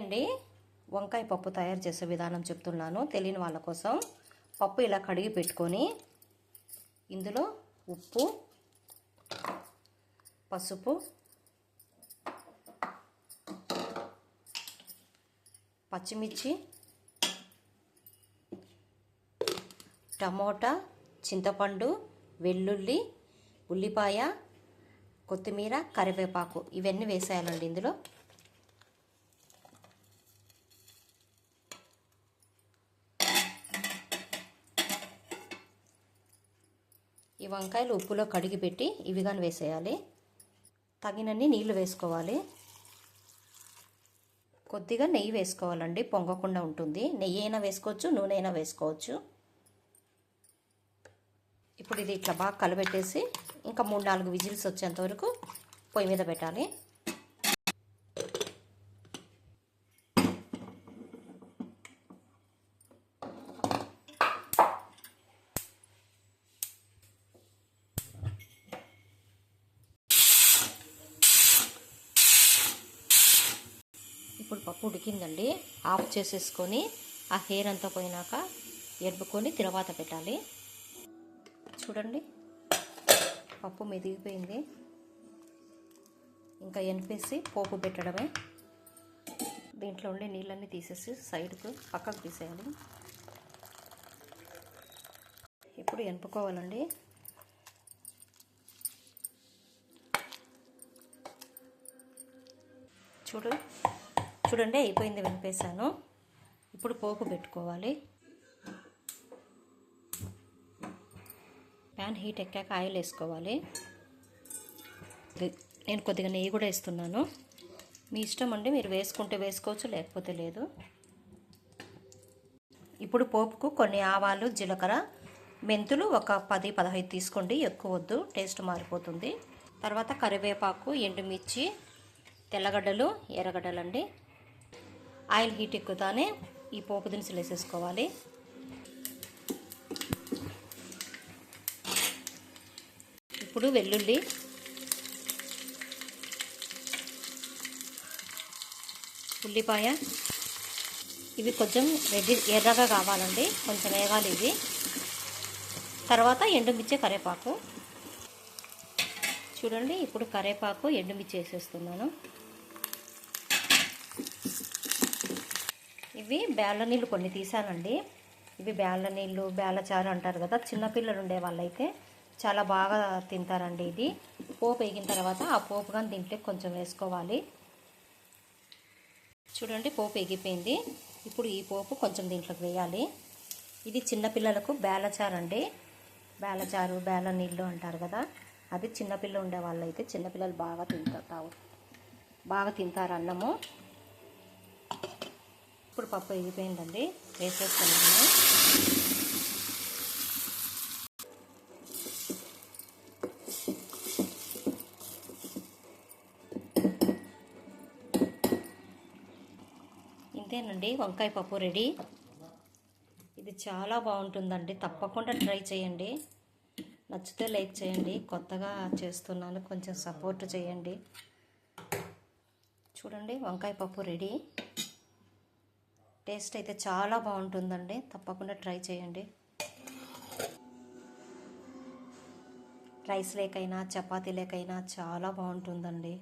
అండి వంకాయ పప్పు తయారు చేసే విధానం చెప్తున్నాను తెలియని వాళ్ళ కోసం. పప్పు ఇలా కడిగి పెట్టుకొని ఇందులో ఉప్పు, పసుపు, పచ్చిమిర్చి, టమోటా, చింతపండు, వెల్లుల్లి, ఉల్లిపాయ, కొత్తిమీర, కరివేపాకు ఇవన్నీ వేసేయాలండి. ఇందులో ఈ వంకాయలు ఉప్పులో కడిగి పెట్టి ఇవిగాని వేసేయాలి. తగినన్ని నీళ్లు వేసుకోవాలి. కొద్దిగా నెయ్యి వేసుకోవాలండి, పొంగకుండా ఉంటుంది. నెయ్యి అయినా వేసుకోవచ్చు, నూనె అయినా వేసుకోవచ్చు. ఇప్పుడు ఇది ఇట్లా బాగా కలబెట్టేసి ఇంకా 3-4 విజిల్స్ వచ్చేంత వరకు పొయ్యి మీద పెట్టాలి. ఇప్పుడు పప్పు ఉడికిందండి. ఆఫ్ చేసేసుకొని ఆ హెయిర్ అంతా పోయినాక ఎరుపుకొని తర్వాత పెట్టాలి. చూడండి, పప్పు మెదిగిపోయింది. ఇంకా ఎనిపేసి పోపు పెట్టడమే. దీంట్లో ఉండే నీళ్ళన్నీ తీసేసి సైడ్కు పక్కకు తీసేయాలి. ఇప్పుడు ఎనుపుకోవాలండి. చూడండి అయిపోయింది, వెనిపేసాను. ఇప్పుడు పోపు పెట్టుకోవాలి. ప్యాన్ హీట్ ఎక్కాక ఆయిల్ వేసుకోవాలి. నేను కొద్దిగా నెయ్యి కూడా వేస్తున్నాను. మీ ఇష్టం అండి, మీరు వేసుకుంటే వేసుకోవచ్చు, లేకపోతే లేదు. ఇప్పుడు పోపుకు కొన్ని ఆవాలు, జీలకర్ర, మెంతులు ఒక 10-15 తీసుకోండి, ఎక్కువ వద్దు, టేస్ట్ మారిపోతుంది. తర్వాత కరివేపాకు, ఎండుమిర్చి, తెల్లగడ్డలు, ఎర్రగడ్డలు అండి. ఆయిల్ హీట్ ఎక్కుతానే ఈ పోపు దినుసులు వేసేసుకోవాలి. ఇప్పుడు వెల్లుల్లి, ఉల్లిపాయ ఇవి కొంచెం ఎర్రగా కావాలండి, కొంచెం వేగాలి ఇవి. తర్వాత ఎండుమిర్చి, కరివేపాకు. చూడండి, ఇప్పుడు కరివేపాకు, ఎండుమిర్చి వేసేస్తున్నాను. ఇవి బేళ్ళ నీళ్ళు కొన్ని తీసానండి. ఇవి బేళ్ళ నీళ్ళు, బేళ్ళచారు అంటారు కదా, చిన్నపిల్లలు ఉండే వాళ్ళైతే చాలా బాగా తింటారండి. ఇది పోపు వేగిన తర్వాత ఆ పోపు కానీ దీంట్లో కొంచెం వేసుకోవాలి. చూడండి, పోపు ఎగిపోయింది. ఇప్పుడు ఈ పోపు కొంచెం దీంట్లోకి వేయాలి. ఇది చిన్నపిల్లలకు బేళ్ళచారు అండి. బేళ్ళచారు, బేళ్ళ నీళ్ళు అంటారు కదా, అది చిన్నపిల్లలు ఉండే వాళ్ళైతే చిన్నపిల్లలు బాగా తింటారు అన్నము. ఇప్పుడు పప్పు ఎగిపోయిందండి, వేసేస్తున్నాను. ఇంతేనండి, వంకాయ పప్పు రెడీ. ఇది చాలా బాగుంటుందండి, తప్పకుండా ట్రై చేయండి. నచ్చితే లైక్ చేయండి. కొత్తగా చేస్తున్నాను, కొంచెం సపోర్ట్ చేయండి. చూడండి, వంకాయ పప్పు రెడీ. టేస్ట్ అయితే చాలా బాగుంటుందండి, తప్పకుండా ట్రై చేయండి. రైస్ లేకైనా చపాతీ లేకైనా చాలా బాగుంటుందండి.